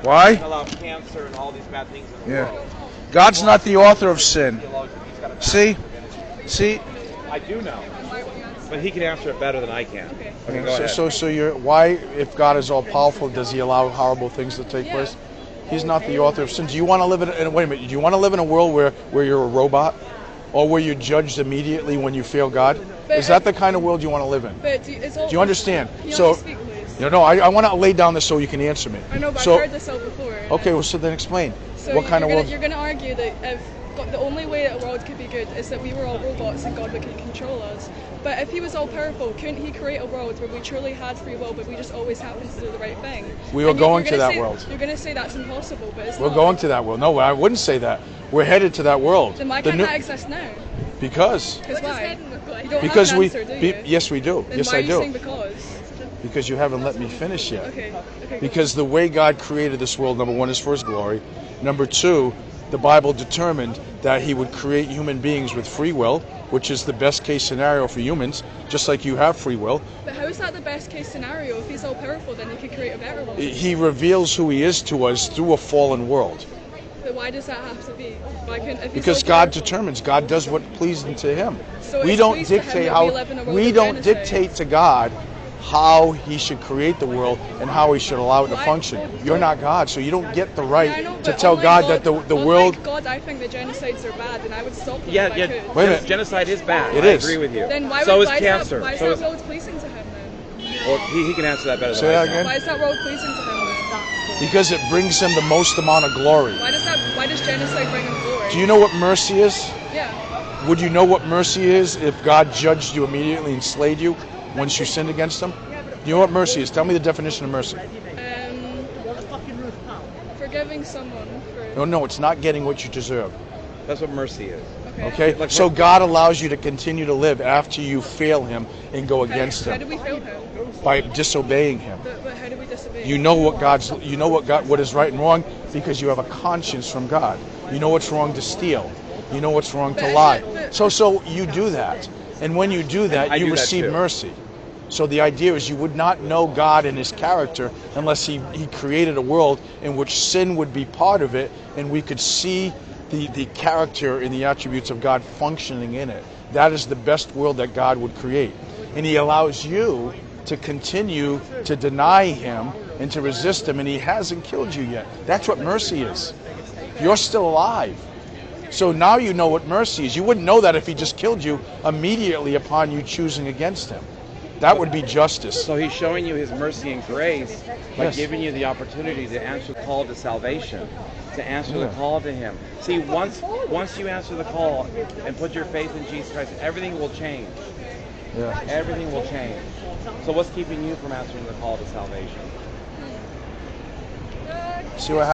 Why? Allow cancer and all these bad things in the world. God's not the author of sin. See? I do know, but he can answer it better than I can. Okay, go ahead. So why, if God is all powerful, does He allow horrible things to take place? He's not the author of sin. Do you want to live in? Wait a minute. Do you want to live in a world where you're a robot, or where you're judged immediately when you fail God? Is that the kind of world you want to live in? Do you understand? I want to lay down this so you can answer me. I know, but I've heard this all before. Okay, well, so then explain. So what kind of world? You're going to argue that if the only way that a world could be good is that we were all robots and God would control us. But if He was all powerful, couldn't He create a world where we truly had free will, but we just always happened to do the right thing? We were going to that world. You're going to say that's impossible, but it's We're not. going to that world. No, I wouldn't say that. We're headed to that world. Then why can't that exist now? Because why? You don't because have an answer, do you? Yes, we do. Then yes, why I are you do. saying because? Because you haven't let me finish yet. Okay. Because the way God created this world, number one, is for His glory. Number two, the Bible determined that He would create human beings with free will, which is the best case scenario for humans, just like you have free will. But how is that the best case scenario? If He's all powerful, then He could create a better one. He reveals who He is to us through a fallen world. But why does that have to be? Because God determines. God does what pleasing to Him. So we don't dictate we don't dictate to God how He should create the world and how He should allow it to function. You're not God, so you don't get the right to tell God that the world. God, I think that genocides are bad, and I would stop them. Yeah. Wait a minute. Genocide is bad. It I is. agree with you. Then why is cancer. Why is that world pleasing to Him then? Well, he can answer that better Say than that I can. again? Why is that world pleasing to Him then? Because it brings Him the most amount of glory. Why does genocide bring Him glory? Do you know what mercy is? Yeah. Would you know what mercy is if God judged you immediately and slayed you once you sinned against Him? You know what mercy is? Tell me the definition of mercy. Forgiving someone for... No, it's not getting what you deserve. That's what mercy is. Okay? So God allows you to continue to live after you fail Him and go against Him. How do we fail Him? By disobeying Him. But how do we disobey Him? You know what is right and wrong because you have a conscience from God. You know what's wrong to steal. You know what's wrong to lie. So you do that. And when you do that, you receive mercy. So the idea is you would not know God and His character unless He created a world in which sin would be part of it and we could see the character and the attributes of God functioning in it. That is the best world that God would create. And He allows you to continue to deny Him and to resist Him, and He hasn't killed you yet. That's what mercy is. You're still alive. So now you know what mercy is. You wouldn't know that if He just killed you immediately upon you choosing against Him. That would be justice. So He's showing you His mercy and grace by giving you the opportunity to answer the call to salvation, to answer the call to Him. See, once you answer the call and put your faith in Jesus Christ, everything will change. Yeah. Everything will change. So what's keeping you from answering the call to salvation? See what